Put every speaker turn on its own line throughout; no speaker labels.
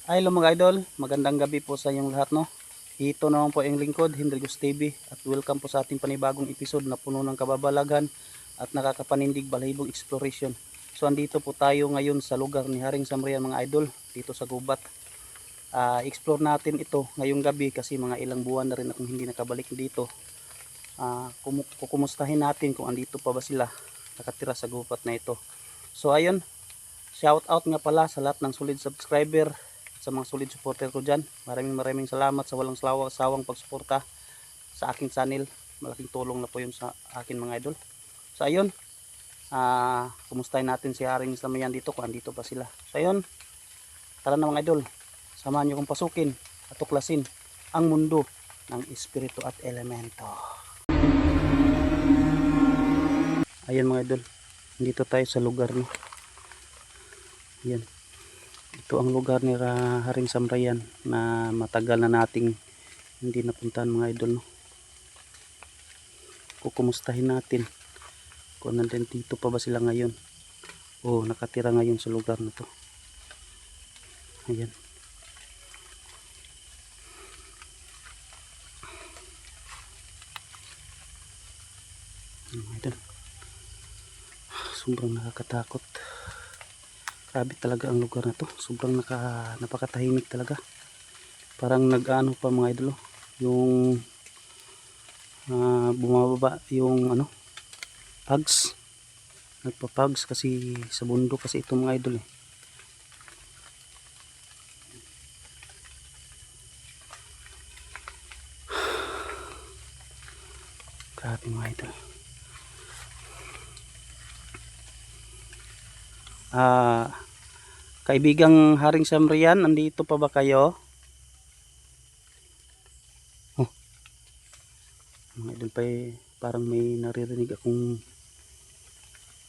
Ay, hello mga idol, magandang gabi po sa inyong lahat, no. Ito naman po ang lingkod, Hendricus TV, at welcome po sa ating panibagong episode na puno ng kababalagan at nakakapanindig balahibong exploration. So andito po tayo ngayon sa lugar ni Haring Samrian mga idol, dito sa Gubat. Explore natin ito ngayong gabi kasi mga ilang buwan na rin akong hindi nakabalik dito. Kukumustahin natin kung andito pa ba sila nakatira sa Gubat na ito. So ayun, shout out nga pala sa lahat ng solid subscriber, sa mga solid supporter ko dyan. Maraming salamat sa walang sawang pagsuporta sa aking channel. Malaking tulong na po yun sa akin mga idol. So ayun, kumustahin natin si Haring Samrian dito kung andito pa sila. So ayun, tara na mga idol, samahan nyo kong pasukin at tuklasin ang mundo ng espiritu at elemento. Ayun mga idol, dito tayo sa lugar, no. Yan, ito ang lugar ni Haring Samrian na matagal na nating hindi napuntahan mga idol, no. Kukumustahin natin kung nandito pa ba sila ngayon o nakatira ngayon sa lugar na to. Ayan, mga idol, sobrang nakakatakot. Grabe talaga ang lugar na to, sobrang napakatahimik talaga. Parang nag-ano pa mga idol, yung bumababa yung pugs, nagpa-pugs kasi sa bundok kasi ito mga idol eh. Grabe mga idol. Kaibigang Haring Samrian, andito pa ba kayo? Oh, mga idol, parang may naririnig akong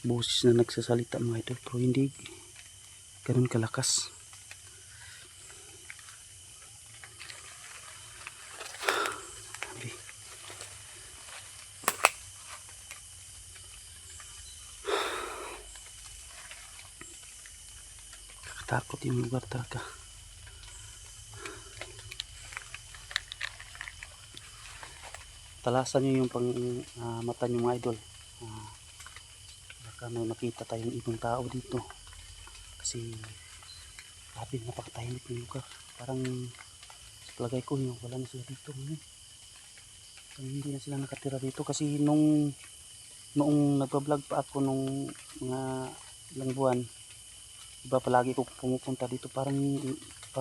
boses na nagsasalita mga idol, pero hindi ganun kalakas. Takot yung lugar talaga. Talasan nyo yung mata nyo mga idol. Baka may makita tayong ibang tao dito. Kasi grabe, napakatahimik yung lugar. Parang sa palagay ko yung wala na sila dito ngayon. Hindi na sila nakatira dito kasi noong nagpa-vlog pa ako nung mga ilang buwan, iba palagi ko pumupunta dito, parang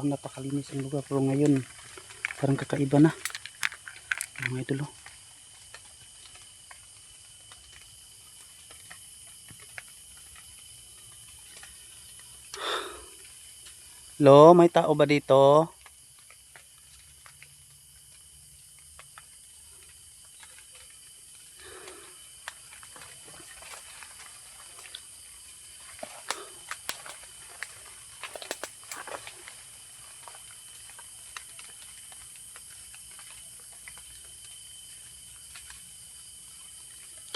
napakalinis ang lugar, pero ngayon parang kakaiba na mga idol. Lo, may tao ba dito?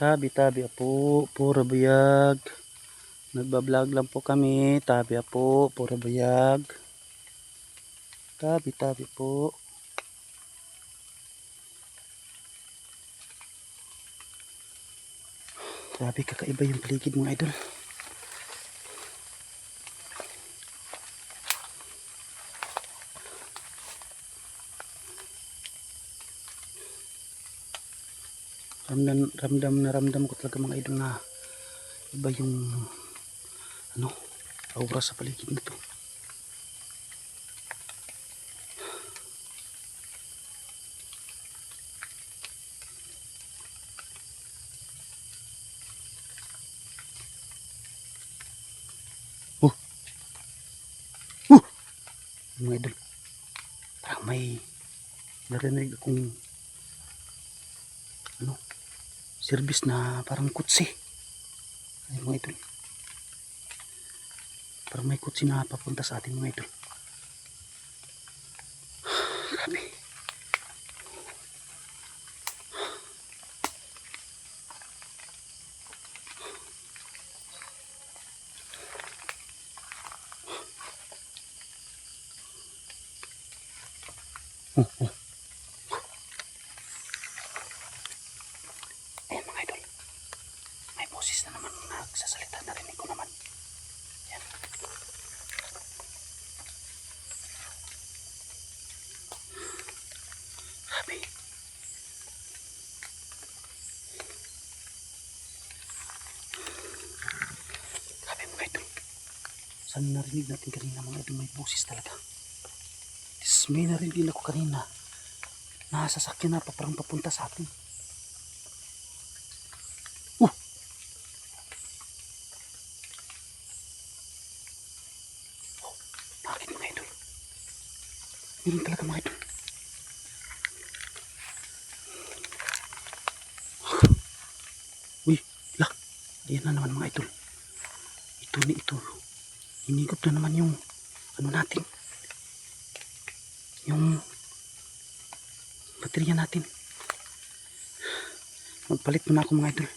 Tabi po, puro buyag. Nagba-vlog lang po kami. Tabi po, puro buyag. Tabi po. Grabe, kakaiba yung paligid mga idol. Ramdam ko talaga mga idol na iba yung aura sa paligid nito. Mga idol, parang may narinig akong service na parang kutsi. Ay mga idol, parang may kutsi na papunta sa atin mga idol. Grabe. Oh, oh. Ayan mga idol. May boses na naman nagsasalita. Narinig ko naman. Ayan. Grabe. Grabe mga idol. Saan narinig natin kanina mga idol? May boses talaga. May narinig ako kanina. Nakasasakyan na pa parang papunta sa atin. Bakit mga idol? Meron talaga mga idol. Uy, la. Ayan na naman mga idol. Ito. Hinigop na naman yung ano natin. Yung baterya natin. Magpalit muna ako mga idol.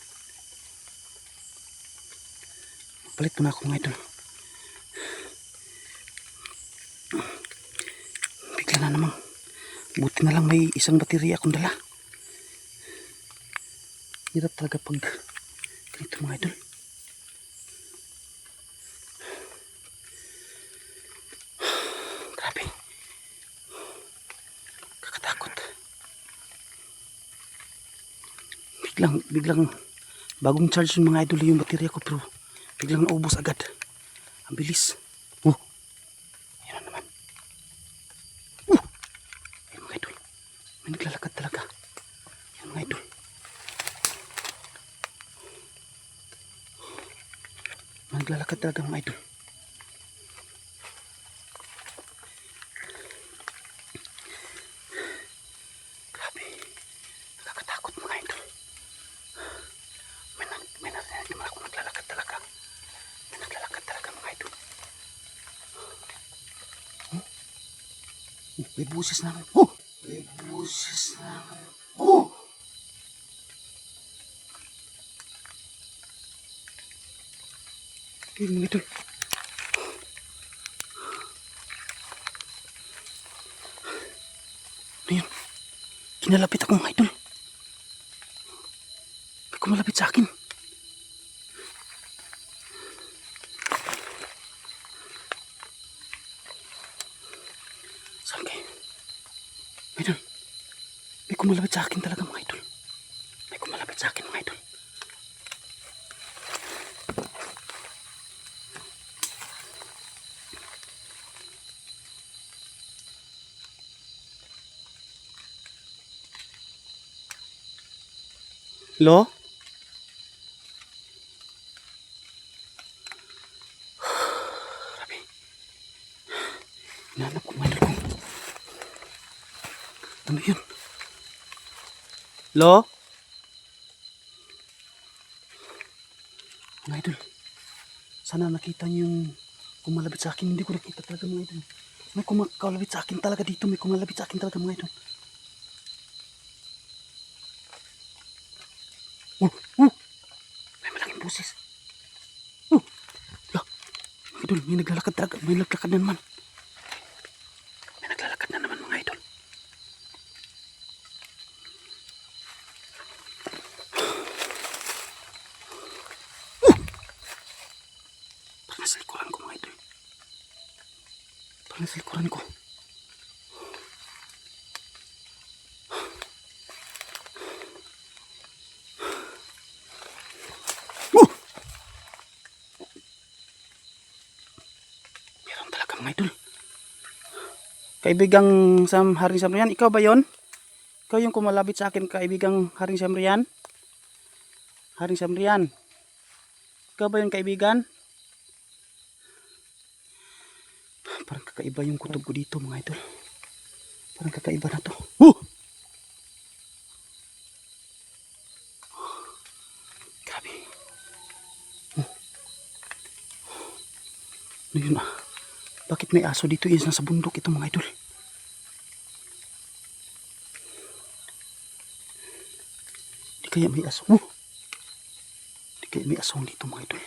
Bigla na namang. Buti na lang may isang baterya akong dala. Hirap talaga pag ganito mga idol. Grabe. Kakatakot. Biglang bagong charge yung mga idol yung baterya ko, pero biglang naubos agad. Ang bilis. Ayun na naman. Ayun mga idol. May naglalakad talaga. Ayun mga idol. May naglalakad talaga mga idol. Grabe. Nakakatakot mga idol. May narinig naman ako naglalakad talaga. May naglalakad talaga mga idol. May busis naman. May busis naman. Okay mga idol. Ayun. Kinalapit ako mga idol. May kumalapit sa akin. Saan kayo? Idol. May kumalapit sa akin talaga mga idol. May kumalapit sa akin mga idol. Hello? Grabe. Hinahanap ko mga idol ko. Ano yun? Hello? Mga idol. Sana nakita niyo yung kumalapit sa akin. Hindi ko nakita talaga mga idol. May kumalapit sa akin talaga dito. May kumalapit sa akin talaga mga idol. May malaking busis. La, mga idol, may naglalakad talaga. May naglalakad na naman. May naglalakad na naman mga idol. Parang nasa likuran ko mga idol. Parang nasa likuran ko. Meron talaga mga idol. Kaibigang Haring Samrian, ikaw ba yon? Ikaw yung kumalapit sa akin, kaibigang Haring Samrian? Haring Samrian. Ikaw ba yung kaibigan? Parang kakaiba yung kutob ko dito mga idol. Parang kakaiba na to. Grabe. Ano yun ah? Bakit may aso dito? Is nasa bundok ito mga idol. Di kaya may aso? Di kaya may asong dito mga idol.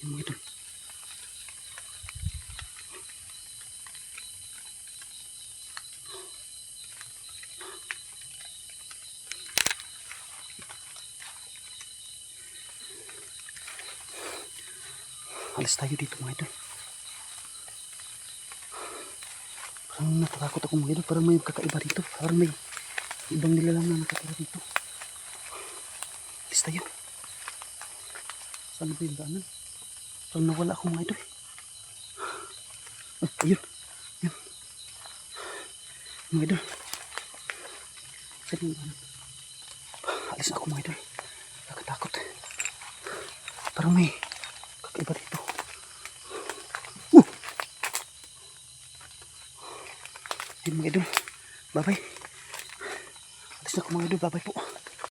Yan mga idol. Alis tayo dito mga idol. Parang natakot ako mga idol. Parang may kakaiba dito. Parang may ibang nilalang na nakatira dito. Alis tayo. Saan ba yung daanan? Parang nawala ako mga idol. Ayun. Yan. Mga idol. Saan yung daanan? Alis na ako mga idol. Nakatakot. Parang may kakaiba dito. Ayun mga idol. Bye bye. Alis na ako mga idol. Bye bye po.